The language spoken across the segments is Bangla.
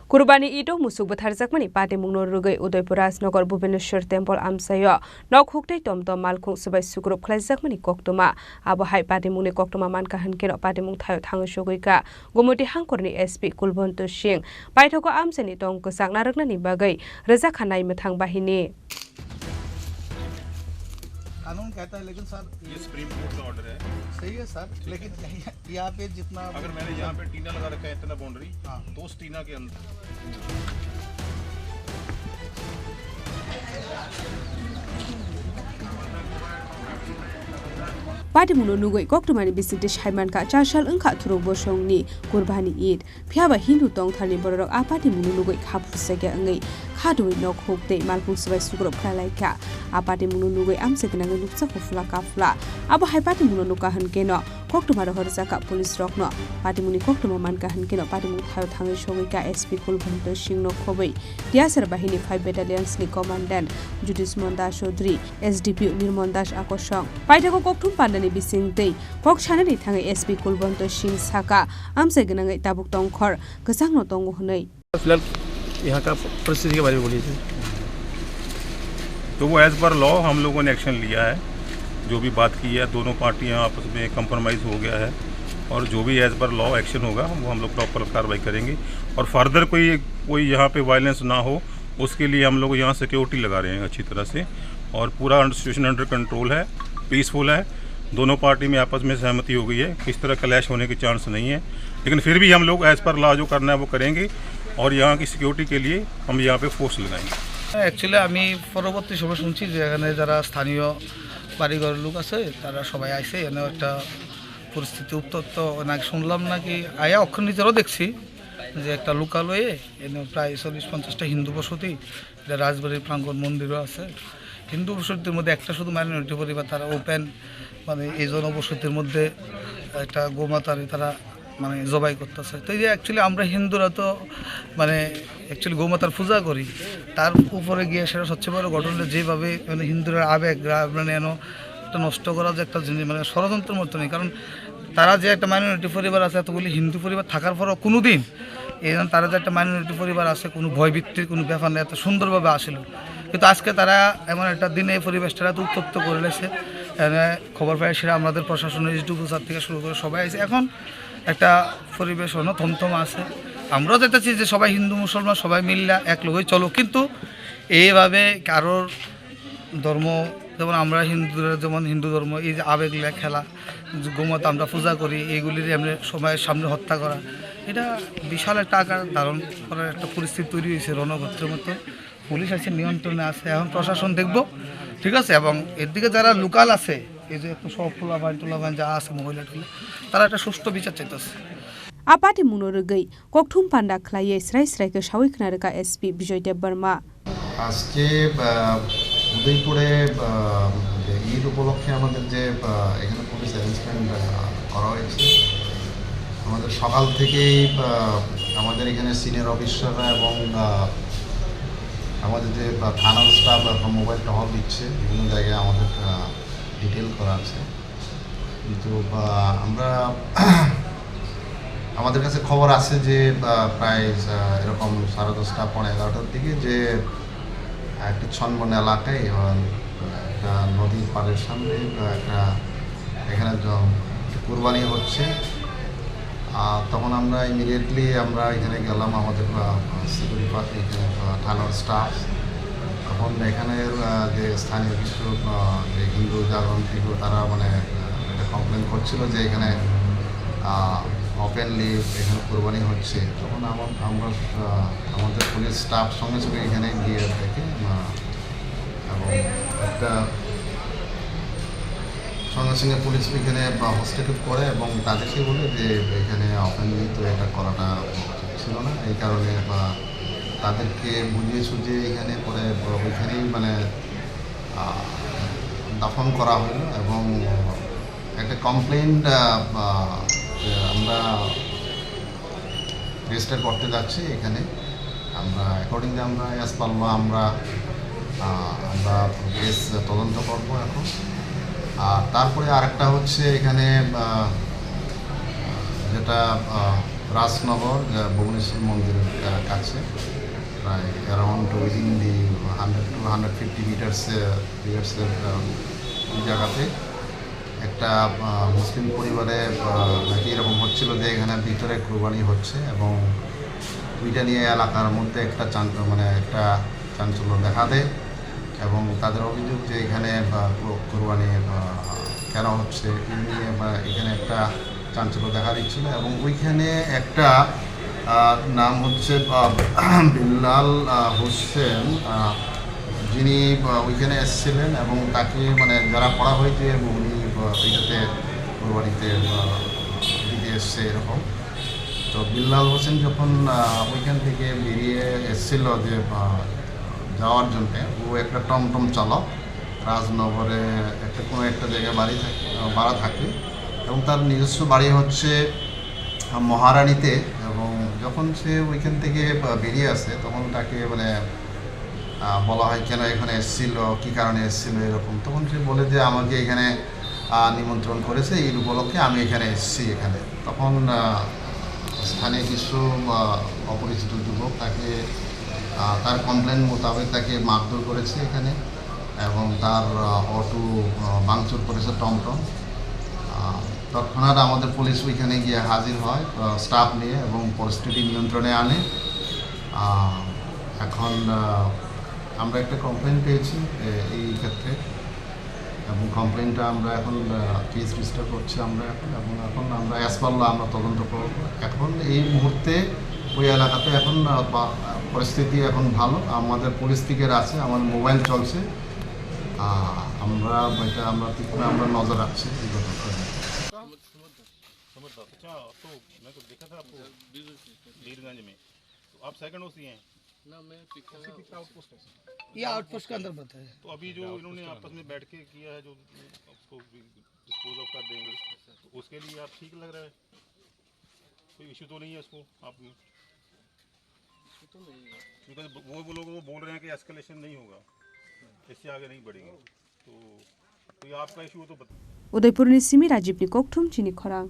Kurbani Ido musuk butharjakmani pati mungno rugai Udaipur Rajnagar Bhubaneswar Temple amsayo nok huktai tomtom malkhung sabai sugrup khlaijakmani koktuma abo hai pati mungni koktuma man kahan keno pati mung thayo thango sugoika Gomoti Hangkorni SP Kulbonto Singh paithoko amsani tong kosak naraknani bagai raja khanai mathang bahini कानून कहता है लेकिन सर ये सुप्रीम कोर्ट का ऑर्डर है। सही है सर लेकिन यहाँ पे जितना अगर मैंने यहाँ पे टीना लगा रखा है इतना बाउंड्री हाँ तो उस टीना के अंदर Pati mungno nugoi koktumani bisinte shaiman ka charshal engkha thuruk bosongni Kurbani Eid phiaba Hindu tong thani borok a pati mungno nugoi khapusage angai khadoi nok hokte malpung sabai sugrop khlalaika a pati mungno nugoi amsekna ngai luksa kufla kafla abo hai pati mungno nuka hankeno koktumara horjaka police rokno pati mungni koktuma man ka hankeno pati mung thayo thangai sogoika SP Kulbonto Singh no khobei Diasar bahini 5 battalions ni commandant Judismon Das Chaudhary SDP Nirmon Das Akosong paithako koktum pandani bisingtei kok chanani thangai SP Kulbonto Singh saka amse gnangai tabuk tongkhor ksangno tongo hunai फिलहाल यहाँ का परिस्थिति के बारे में बोलिए। तो वो एज पर लॉ हम लोगों ने एक्शन लिया है। जो भी बात की है दोनों पार्टियां आपस में कंप्रोमाइज़ हो गया है और जो भी एज पर लॉ एक्शन होगा वो हम लोग प्रॉपर कार्रवाई करेंगे और फर्दर कोई यहाँ पे वायलेंस ना हो उसके लिए हम लोग यहाँ सिक्योरिटी लगा रहे हैं अच्छी तरह से और पूरा सिचुएशन अंडर कंट्रोल है, पीसफुल है। दोनों पार्टी में आपस में सहमति हो गई है, किस तरह क्लैश होने के चांस नहीं है, लेकिन फिर भी हम लोग एज पर लॉ जो करना है वो करेंगे और यहाँ की सिक्योरिटी के लिए हम यहाँ पे फोर्स लगाएंगे। एक्चुअली আমি পরবর্তী সময় শুনছি যে এখানে যারা স্থানীয় বাড়িঘর লোক আছে তারা সবাই আইছে এনে একটা পরিস্থিতি উত্তপ্ত নাকি শুনলাম নাকি আয়া অক্ষর নিজেরও দেখছি যে একটা লোকালয়ে এনে প্রায় 40-50টা হিন্দু বসতি রাজবাড়ির প্রাঙ্গণ মন্দিরও আছে হিন্দু বসতির মধ্যে একটা শুধু মাইনরিটি পরিবার তারা ওপেন মানে এই জনবসতির মধ্যে একটা গোমাতারে তারা মানে জবাই করতেছে তো এই যে অ্যাকচুয়ালি আমরা হিন্দুরা তো মানে অ্যাকচুয়ালি গোমাতার পূজা করি তার উপরে গিয়ে সেটা সবচেয়ে বড় ঘটনা যেভাবে মানে হিন্দুরা আবেগ মানে একটা নষ্ট করা যে একটা জিনিস মানে ষড়যন্ত্রের মতো নেই কারণ তারা যে একটা মাইনরিটি পরিবার আছে এতগুলি হিন্দু পরিবার থাকার পরও কোনো দিন এই তারা যে একটা মাইনরিটি পরিবার আছে কোনো ভয়ভিত্তির কোনো ব্যাপার নেই এত সুন্দরভাবে আসিল কিন্তু আজকে তারা এমন একটা দিনে এই পরিবেশটা এত উত্তপ্ত করে লেছে খবর পাই সেটা আমাদের প্রশাসনের এসডিপি স্যার থেকে শুরু করে সবাই আছে এখন একটা পরিবেশ অন্য থমথম আছে আমরাও যেতেছি যে সবাই হিন্দু মুসলমান সবাই মিল্লা এক লোকই চলো কিন্তু এইভাবে কারোর ধর্ম যেমন আমরা হিন্দুরা যেমন হিন্দু ধর্ম এই যে আবেগলা খেলা গোমাতা আমরা পূজা করি এইগুলির এমনি সময়ের সামনে হত্যা করা এটা বিশাল একটা আকার ধারণ করার একটা পরিস্থিতি তৈরি হয়েছে রণক্ষেত্রের মতো পুলিশ আছে নিয়ন্ত্রণে আছে এখন প্রশাসন দেখব ঠিক আছে এবং এর দিকে যারা লোকাল আছে এই যে একটু সব টোলাবান যা আছে মহিলা তারা একটা সুষ্ঠু বিচার চাইতেছে Apati mungno rugai kokthum panda khlaye srai srai ke shawi knarka SP Bijoy Dev Barma আজকে উদয়পুরে ঈদ উপলক্ষে আমাদের যে এখানে পুলিশ অ্যারেঞ্জমেন্ট করা হয়েছে আমাদের সকাল থেকেই আমাদের এখানে সিনিয়র অফিসাররা এবং আমাদের যে থানার স্টাফ মোবাইল টহল দিচ্ছে বিভিন্ন জায়গায় আমাদের ডিটেল করা আছে কিন্তু আমরা আমাদের কাছে খবর আছে যে প্রায় এরকম 10:30-11টার দিকে যে একটা ছনমন এলাকায় একটা নদীর পাড়ের সামনে একটা এখানে কুরবানি হচ্ছে তখন আমরা ইমিডিয়েটলি আমরা এখানে গেলাম আমাদের সিকিউরিটি পার্টি এখানে থানার স্টাফ তখন এখানের যে স্থানীয় কিছু যে হিন্দু জাগরণ থেকে তারা মানে একটা কমপ্লেন করছিল যে এখানে ওপেনলি এখানে কোরবানি হচ্ছে তখন আমরা আমাদের পুলিশ স্টাফ সঙ্গে সঙ্গে এখানে গিয়ে দেখি এবং একটা সঙ্গে সঙ্গে পুলিশ এখানে হস্তক্ষেপ করে এবং তাদেরকে বলে যে এখানে ওপেনলি তো এটা করাটা ছিল না এই কারণে তাদেরকে বুঝিয়ে সুঝিয়ে এখানে পরে ওইখানেই মানে দাফন করা হলো এবং একটা কমপ্লেন্ট আমরা রেজিস্টার করতে যাচ্ছি এখানে আমরা অ্যাকর্ডিংলি আমরা অ্যাজ পার ল আমরা কেস তদন্ত করবো এখন আর তারপরে আরেকটা হচ্ছে এখানে যেটা রাজনগর ভুবনেশ্বর মন্দিরের কাছে প্রায় অ্যারাউন্ড উইদিন দি 100 to 150 মিটার্সের জায়গাতে একটা মুসলিম পরিবারে নাকি এরকম হচ্ছিল যে এখানে ভিতরে কোরবানি হচ্ছে এবং ওইটা নিয়ে এলাকার মধ্যে একটা চাঞ্চল্য দেখা দেয় এবং তাদের অভিযোগ যে এখানে কোরবানি কেন হচ্ছে এই নিয়ে এখানে একটা চাঞ্চল্য দেখা দিচ্ছিল এবং ওইখানে একটা নাম হচ্ছে বিল্লাল হোসেন যিনি ওইখানে এসেছিলেন এবং তাকে যারা পড়া হয়েছে উনি এইটাতে কোরবানিতে দিতে এসছে এরকম। তো বিল্লাল হোসেন যখন ওইখান থেকে বেরিয়ে এসেছিল যে যাওয়ার জন্যে, ও একটা টমটম চালক, রাজনগরে কোনো একটা জায়গায় ভাড়া থাকে এবং তার নিজস্ব বাড়ি হচ্ছে মহারানীতে। এবং যখন সে ওইখান থেকে বেরিয়ে আসে তখন তাকে বলা হয় কেন এখানে এসেছিল, কী কারণে এসেছিল এরকম। তখন সে বলে যে আমাকে এখানে নিমন্ত্রণ করেছে, এই উপলক্ষে আমি এখানে এসেছি এখানে। তখন স্থানীয় কিছু অপরিচিত যুবক তাকে তার কমপ্লেন মোতাবেক তাকে মারধর করেছে এখানে এবং তার অটো ভাঙচুর করেছে টমটম। তৎক্ষণাৎ আমাদের পুলিশ ওইখানে গিয়ে হাজির হয় স্টাফ নিয়ে এবং পরিস্থিতি নিয়ন্ত্রণে আনে। এখন আমরা একটা কমপ্লেন পেয়েছি এই ক্ষেত্রে এবং কমপ্লেনটা আমরা এখন কেস রেজিস্টার করছি আমরা এখন আমরা অ্যাসপাল্লা আমরা তদন্ত করব। এখন এই মুহূর্তে ওই এলাকাতে এখন পরিস্থিতি এখন ভালো, আমাদের পুলিশ দিকের আছে, আমাদের মোবাইল চলছে, আমরা আমরা নজর রাখছি এই ব্যাপারটা। अच्छा, तो मैं तो देखा था आपको वीरगंज में, तो आप सेकंड ओसी हैं ना, मैं ये आउटपोस्ट का अंदर बनता है। तो अभी जो इन्होंने आपस में बैठ के किया है जो उसको डिस्पोज ऑफ कर देंगे, तो उसके लिए आप ठीक लग रहा है? कोई इशू तो नहीं है इसको आप में? तो नहीं है। बिकॉज वो लोग वो बोल रहे हैं कि एस्केलेशन नहीं होगा, इससे आगे नहीं बढ़ेंगे, तो कोई आपका इशू हो तो बता। उदयपुरनि सिमी राजीवनि कक्थुम चिनि खरां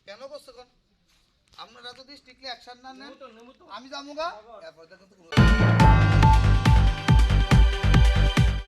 কেন করছে আপনারা যদি স্ট্রিক্টলি অ্যাকশন না নেন আমি যাবো গা।